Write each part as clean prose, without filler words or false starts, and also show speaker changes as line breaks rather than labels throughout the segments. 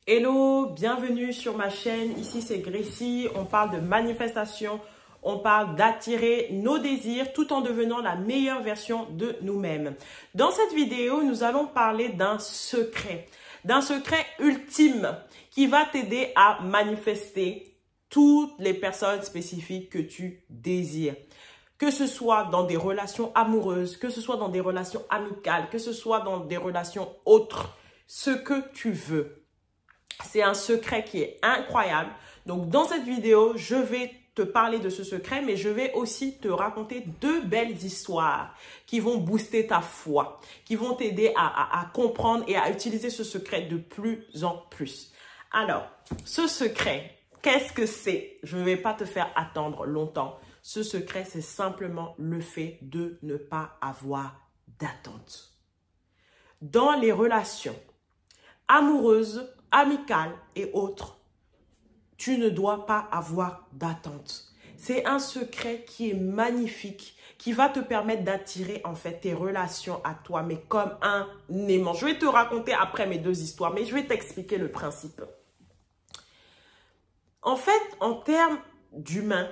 Hello, bienvenue sur ma chaîne. Ici, c'est Gracie. On parle de manifestation. On parle d'attirer nos désirs tout en devenant la meilleure version de nous-mêmes. Dans cette vidéo, nous allons parler d'un secret ultime qui va t'aider à manifester toutes les personnes spécifiques que tu désires. Que ce soit dans des relations amoureuses, que ce soit dans des relations amicales, que ce soit dans des relations autres, ce que tu veux. C'est un secret qui est incroyable. Donc, dans cette vidéo, je vais te parler de ce secret, mais je vais aussi te raconter deux belles histoires qui vont booster ta foi, qui vont t'aider à comprendre et à utiliser ce secret de plus en plus. Alors, ce secret, qu'est-ce que c'est? Je ne vais pas te faire attendre longtemps. Ce secret, c'est simplement le fait de ne pas avoir d'attente. Dans les relations amoureuses, amicales et autres, tu ne dois pas avoir d'attente. C'est un secret qui est magnifique, qui va te permettre d'attirer en fait tes relations à toi, mais comme un aimant. Je vais te raconter après mes deux histoires, mais je vais t'expliquer le principe. En fait, en termes d'humain,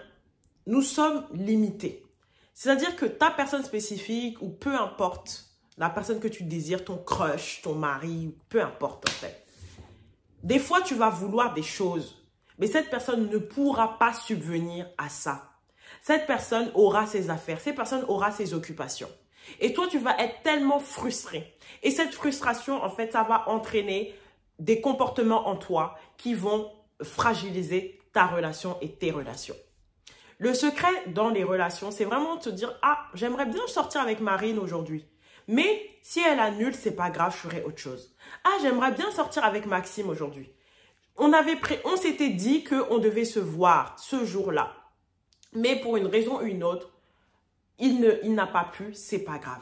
nous sommes limités. C'est-à-dire que ta personne spécifique ou peu importe, la personne que tu désires, ton crush, ton mari, peu importe en fait. Des fois, tu vas vouloir des choses, mais cette personne ne pourra pas subvenir à ça. Cette personne aura ses affaires, cette personne aura ses occupations. Et toi, tu vas être tellement frustré. Et cette frustration, en fait, ça va entraîner des comportements en toi qui vont fragiliser ta relation et tes relations. Le secret dans les relations, c'est vraiment de te dire « Ah, j'aimerais bien sortir avec Marine aujourd'hui. Mais si elle annule, c'est pas grave, je ferai autre chose. Ah, j'aimerais bien sortir avec Maxime aujourd'hui. On s'était dit qu'on devait se voir ce jour-là. Mais pour une raison ou une autre, il n'a pas pu, c'est pas grave. »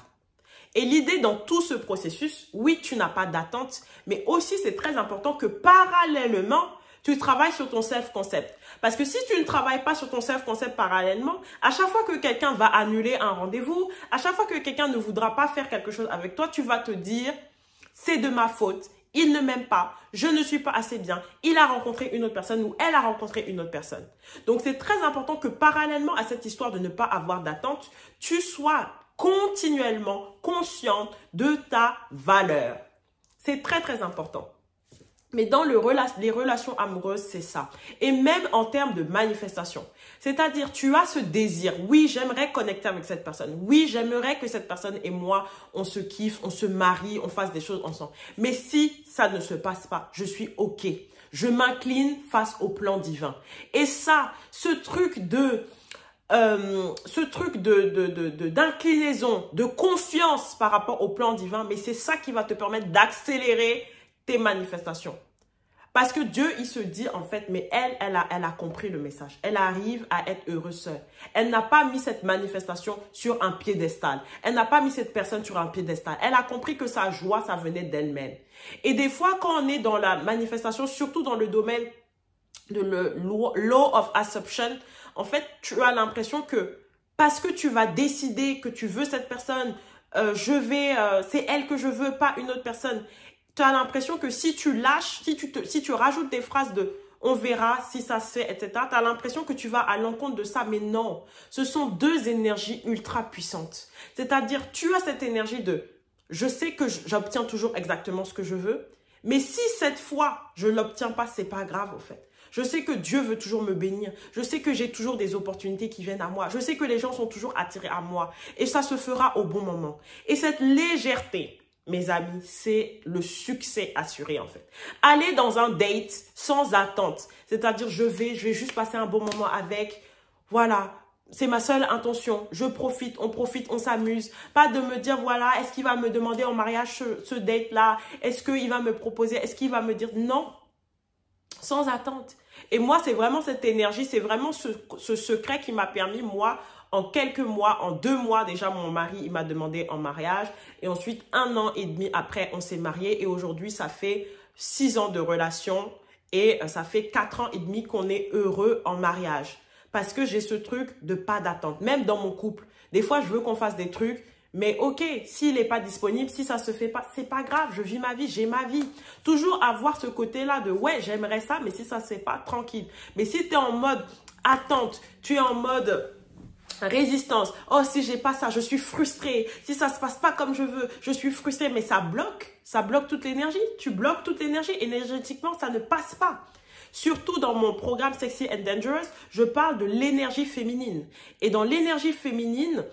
Et l'idée dans tout ce processus, oui, tu n'as pas d'attente, mais aussi c'est très important que parallèlement, tu travailles sur ton self-concept. Parce que si tu ne travailles pas sur ton self-concept parallèlement, à chaque fois que quelqu'un va annuler un rendez-vous, à chaque fois que quelqu'un ne voudra pas faire quelque chose avec toi, tu vas te dire « c'est de ma faute, il ne m'aime pas, je ne suis pas assez bien, il a rencontré une autre personne ou elle a rencontré une autre personne ». Donc, c'est très important que parallèlement à cette histoire de ne pas avoir d'attente, tu sois continuellement consciente de ta valeur. C'est très, très important. Mais dans les relations amoureuses, c'est ça. Et même en termes de manifestation. C'est-à-dire, tu as ce désir. Oui, j'aimerais connecter avec cette personne. Oui, j'aimerais que cette personne et moi, on se kiffe, on se marie, on fasse des choses ensemble. Mais si ça ne se passe pas, je suis OK. Je m'incline face au plan divin. Et ça, ce truc d'inclinaison, de confiance par rapport au plan divin, mais c'est ça qui va te permettre d'accélérer tes manifestations. Parce que Dieu, il se dit en fait, mais elle a compris le message. Elle arrive à être heureuse seule. Elle n'a pas mis cette manifestation sur un piédestal. Elle n'a pas mis cette personne sur un piédestal. Elle a compris que sa joie, ça venait d'elle-même. Et des fois, quand on est dans la manifestation, surtout dans le domaine de le law of assumption, en fait, tu as l'impression que parce que tu vas décider que tu veux cette personne, c'est elle que je veux, pas une autre personne. Tu as l'impression que si tu lâches, si tu rajoutes des phrases de « on verra si ça se fait », etc., tu as l'impression que tu vas à l'encontre de ça. Mais non, ce sont deux énergies ultra puissantes. C'est-à-dire, tu as cette énergie de « je sais que j'obtiens toujours exactement ce que je veux, mais si cette fois, je ne l'obtiens pas, c'est pas grave au fait. Je sais que Dieu veut toujours me bénir. Je sais que j'ai toujours des opportunités qui viennent à moi. Je sais que les gens sont toujours attirés à moi. Et ça se fera au bon moment. » Et cette légèreté, mes amis, c'est le succès assuré en fait. Aller dans un date sans attente, c'est-à-dire je vais juste passer un bon moment avec, voilà, c'est ma seule intention, je profite, on s'amuse. Pas de me dire, voilà, est-ce qu'il va me demander en mariage ce date-là? Est-ce qu'il va me proposer? Est-ce qu'il va me dire non? Sans attente. Et moi, c'est vraiment cette énergie, c'est vraiment ce secret qui m'a permis, moi, en quelques mois, en 2 mois, déjà, mon mari, il m'a demandé en mariage. Et ensuite, 1 an et demi après, on s'est mariés. Et aujourd'hui, ça fait 6 ans de relation. Et ça fait 4 ans et demi qu'on est heureux en mariage. Parce que j'ai ce truc de pas d'attente. Même dans mon couple, des fois, je veux qu'on fasse des trucs. Mais ok, s'il n'est pas disponible, si ça se fait pas, c'est pas grave, je vis ma vie, j'ai ma vie. Toujours avoir ce côté-là de ouais, j'aimerais ça, mais si ça se fait pas, tranquille. Mais si tu es en mode attente, tu es en mode résistance, oh si j'ai pas ça, je suis frustrée, si ça se passe pas comme je veux, je suis frustrée, mais ça bloque toute l'énergie, tu bloques toute l'énergie, énergétiquement ça ne passe pas. Surtout dans mon programme Sexy and Dangerous, je parle de l'énergie féminine. Et dans l'énergie féminine,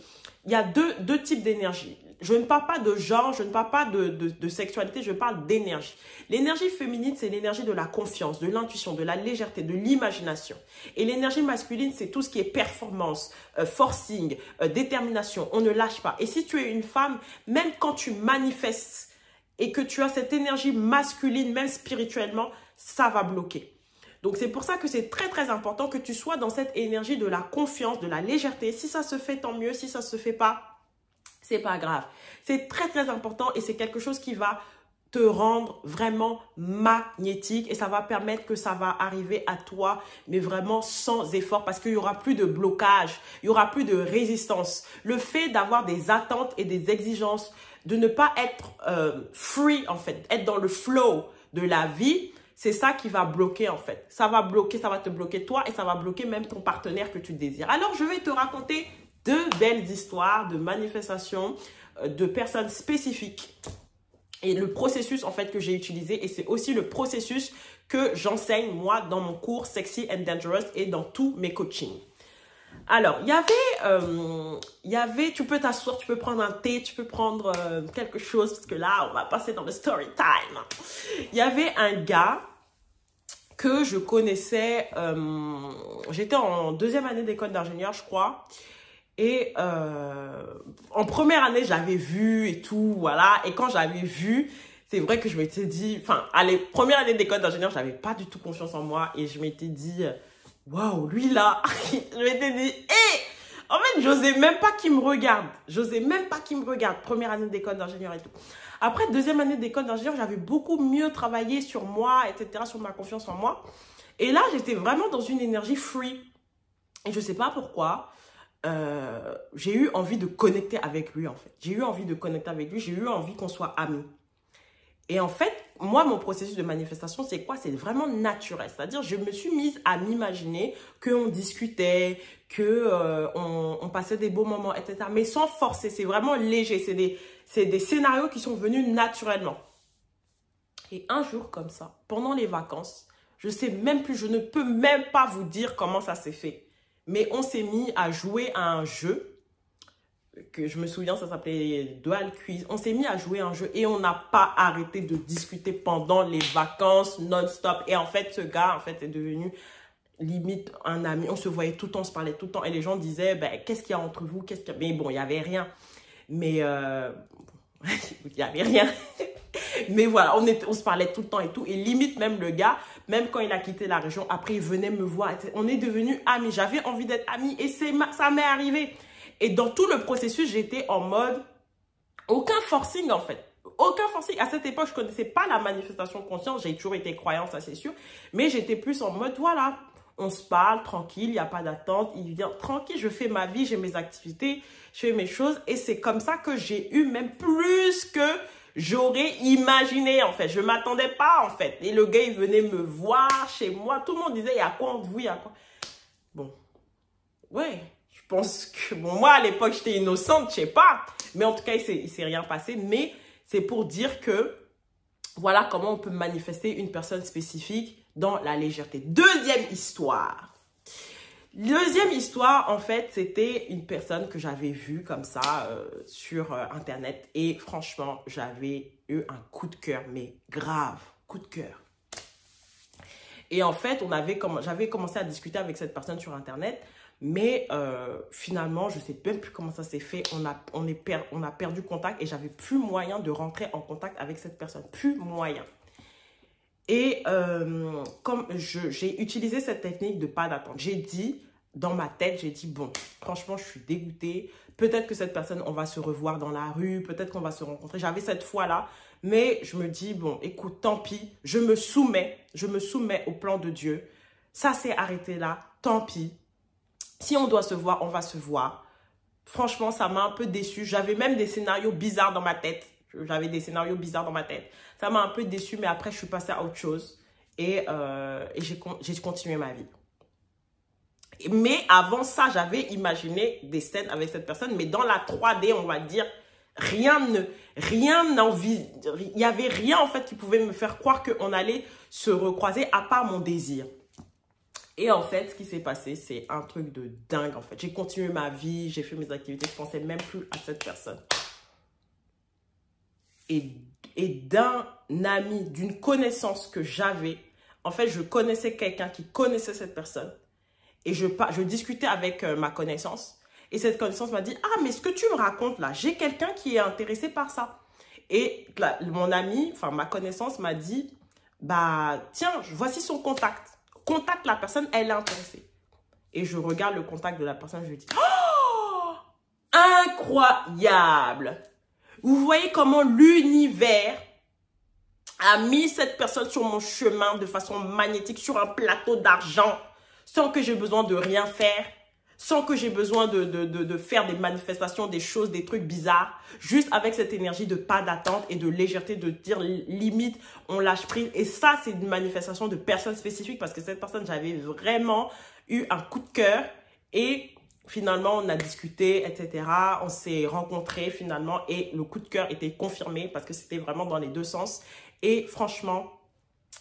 il y a deux types d'énergie. Je ne parle pas de genre, je ne parle pas de sexualité, je parle d'énergie. L'énergie féminine, c'est l'énergie de la confiance, de l'intuition, de la légèreté, de l'imagination. Et l'énergie masculine, c'est tout ce qui est performance, forcing, détermination. On ne lâche pas. Et si tu es une femme, même quand tu manifestes et que tu as cette énergie masculine, même spirituellement, ça va bloquer. Donc, c'est pour ça que c'est très, très important que tu sois dans cette énergie de la confiance, de la légèreté. Si ça se fait, tant mieux. Si ça ne se fait pas, c'est pas grave. C'est très, très important et c'est quelque chose qui va te rendre vraiment magnétique et ça va permettre que ça va arriver à toi, mais vraiment sans effort parce qu'il n'y aura plus de blocage, il n'y aura plus de résistance. Le fait d'avoir des attentes et des exigences, de ne pas être free en fait, être dans le flow de la vie, c'est ça qui va bloquer en fait. Ça va bloquer, ça va te bloquer toi et ça va bloquer même ton partenaire que tu désires. Alors, je vais te raconter deux belles histoires de manifestations de personnes spécifiques. Et le processus en fait que j'ai utilisé et c'est aussi le processus que j'enseigne moi dans mon cours Sexy and Dangerous et dans tous mes coachings. Alors, il y avait, tu peux t'asseoir, tu peux prendre un thé, tu peux prendre quelque chose parce que là, on va passer dans le story time. Il y avait un gars que je connaissais, j'étais en deuxième année d'école d'ingénieur, je crois. Et en première année, je l'avais vu et tout, voilà. Et quand j'avais vu, c'est vrai que je m'étais dit, enfin, à la première année d'école d'ingénieur, je n'avais pas du tout confiance en moi. Et je m'étais dit, waouh, lui là, je m'étais dit, hé, en fait, j'osais même pas qu'il me regarde. J'osais même pas qu'il me regarde. Première année d'école d'ingénieur et tout. Après, deuxième année d'école d'ingénieur, j'avais beaucoup mieux travaillé sur moi, etc., sur ma confiance en moi. Et là, j'étais vraiment dans une énergie free. Et je sais pas pourquoi. J'ai eu envie de connecter avec lui en fait. J'ai eu envie de connecter avec lui, j'ai eu envie qu'on soit amis. Et en fait, moi, mon processus de manifestation, c'est quoi? C'est vraiment naturel. C'est-à-dire, je me suis mise à m'imaginer qu'on discutait, qu'on passait des beaux moments, etc. Mais sans forcer, c'est vraiment léger. C'est des scénarios qui sont venus naturellement. Et un jour comme ça, pendant les vacances, je sais même plus, je ne peux même pas vous dire comment ça s'est fait. Mais on s'est mis à jouer à un jeu, que je me souviens, ça s'appelait Dual Quiz. On s'est mis à jouer à un jeu et on n'a pas arrêté de discuter pendant les vacances non-stop. Et en fait, ce gars, en fait, est devenu limite un ami. On se voyait tout le temps, on se parlait tout le temps. Et les gens disaient, ben, qu'est-ce qu'il y a entre vous? Mais bon, il n'y avait rien. Mais il n'y avait rien. Mais voilà, on se parlait tout le temps et tout. Et limite, même le gars, même quand il a quitté la région, après, il venait me voir. On est devenus amis. J'avais envie d'être amis et ça m'est arrivé. Et dans tout le processus, j'étais en mode, aucun forcing en fait. Aucun forcing. À cette époque, je ne connaissais pas la manifestation consciente. J'ai toujours été croyante, ça c'est sûr. Mais j'étais plus en mode, voilà, on se parle tranquille, il n'y a pas d'attente. Il vient tranquille, je fais ma vie, j'ai mes activités, je fais mes choses. Et c'est comme ça que j'ai eu même plus que j'aurais imaginé en fait. Je ne m'attendais pas en fait. Et le gars, il venait me voir chez moi. Tout le monde disait, il y a quoi entre vous, il y a quoi? Bon, ouais. Je pense que, bon, moi, à l'époque, j'étais innocente, je sais pas. Mais en tout cas, il s'est rien passé. Mais c'est pour dire que, voilà comment on peut manifester une personne spécifique dans la légèreté. Deuxième histoire. Deuxième histoire, en fait, c'était une personne que j'avais vue comme ça sur Internet. Et franchement, j'avais eu un coup de cœur, mais grave, coup de cœur. Et en fait, j'avais commencé à discuter avec cette personne sur Internet. Mais finalement, je ne sais même plus comment ça s'est fait. On a perdu contact et j'avais plus moyen de rentrer en contact avec cette personne. Plus moyen. Et comme j'ai utilisé cette technique de pas d'attente, j'ai dit, dans ma tête, j'ai dit, bon, franchement, je suis dégoûtée. Peut-être que cette personne, on va se revoir dans la rue. Peut-être qu'on va se rencontrer. J'avais cette foi-là. Mais je me dis, bon, écoute, tant pis. Je me soumets au plan de Dieu. Ça s'est arrêté là. Tant pis. Si on doit se voir, on va se voir. franchement, ça m'a un peu déçue. J'avais même des scénarios bizarres dans ma tête. Ça m'a un peu déçue, mais après, je suis passée à autre chose. Et j'ai continué ma vie. Mais avant ça, j'avais imaginé des scènes avec cette personne. Mais dans la 3D, on va dire, il n'y avait rien en fait qui pouvait me faire croire qu'on allait se recroiser à part mon désir. Et en fait, ce qui s'est passé, c'est un truc de dingue en fait. J'ai continué ma vie, j'ai fait mes activités, je ne pensais même plus à cette personne. Et d'un ami, d'une connaissance que j'avais, en fait, je connaissais quelqu'un qui connaissait cette personne. Et je discutais avec ma connaissance. Et cette connaissance m'a dit, « Ah, mais ce que tu me racontes là, j'ai quelqu'un qui est intéressé par ça. » Et mon ami, enfin ma connaissance m'a dit, « Bah, tiens, voici son contact. Contacte la personne, elle est intéressée. » Et je regarde le contact de la personne, je lui dis, « Oh, incroyable! Vous voyez comment l'univers a mis cette personne sur mon chemin de façon magnétique, sur un plateau d'argent, sans que j'ai besoin de rien faire, sans que j'ai besoin de faire des manifestations, des choses, des trucs bizarres, juste avec cette énergie de pas d'attente et de légèreté, de dire limite, on lâche prise. Et ça, c'est une manifestation de personne spécifique parce que cette personne, j'avais vraiment eu un coup de cœur et finalement, on a discuté, etc. On s'est rencontrés finalement et le coup de cœur était confirmé parce que c'était vraiment dans les deux sens. Et franchement,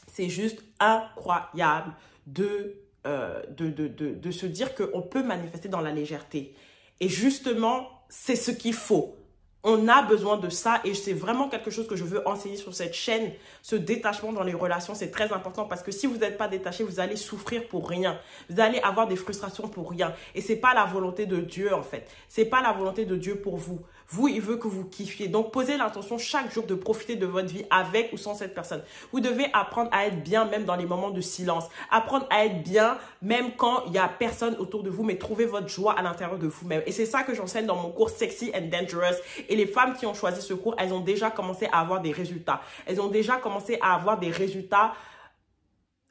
c'est juste incroyable de se dire qu'on peut manifester dans la légèreté. Et justement, c'est ce qu'il faut. On a besoin de ça et c'est vraiment quelque chose que je veux enseigner sur cette chaîne. Ce détachement dans les relations, c'est très important parce que si vous n'êtes pas détaché, vous allez souffrir pour rien. Vous allez avoir des frustrations pour rien. Et c'est pas la volonté de Dieu en fait. C'est pas la volonté de Dieu pour vous. Vous, il veut que vous kiffiez. Donc, posez l'intention chaque jour de profiter de votre vie avec ou sans cette personne. Vous devez apprendre à être bien même dans les moments de silence. Apprendre à être bien même quand il n'y a personne autour de vous, mais trouvez votre joie à l'intérieur de vous-même. Et c'est ça que j'enseigne dans mon cours Sexy and Dangerous. Et les femmes qui ont choisi ce cours, elles ont déjà commencé à avoir des résultats. Elles ont déjà commencé à avoir des résultats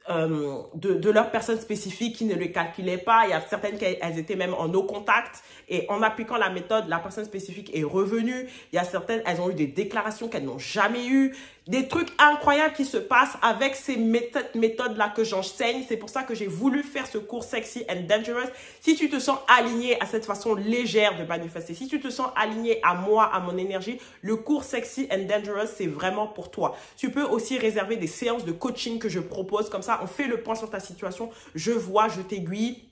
de leurs personnes spécifiques qui ne le calculaient pas. Il y a certaines qui elles étaient même en no contact et en appliquant la méthode, la personne spécifique est revenue. Il y a certaines, elles ont eu des déclarations qu'elles n'ont jamais eues. Des trucs incroyables qui se passent avec ces méthodes-là que j'enseigne. C'est pour ça que j'ai voulu faire ce cours Sexy and Dangerous. Si tu te sens aligné à cette façon légère de manifester, si tu te sens aligné à moi, à mon énergie, le cours Sexy and Dangerous, c'est vraiment pour toi. Tu peux aussi réserver des séances de coaching que je propose. Comme ça, on fait le point sur ta situation. Je vois, je t'aiguille.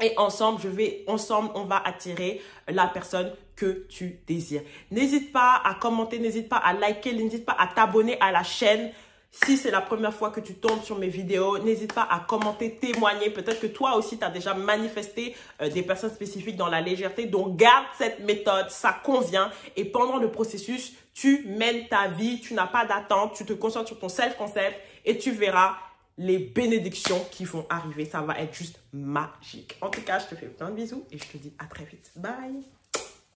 Et ensemble, on va attirer la personne que tu désires. N'hésite pas à commenter, n'hésite pas à liker, n'hésite pas à t'abonner à la chaîne. Si c'est la première fois que tu tombes sur mes vidéos, n'hésite pas à commenter, témoigner. Peut-être que toi aussi, tu as déjà manifesté des personnes spécifiques dans la légèreté. Donc, garde cette méthode, ça convient. Et pendant le processus, tu mènes ta vie, tu n'as pas d'attente, tu te concentres sur ton self-concept et tu verras les bénédictions qui vont arriver. Ça va être juste magique. En tout cas, je te fais plein de bisous et je te dis à très vite. Bye!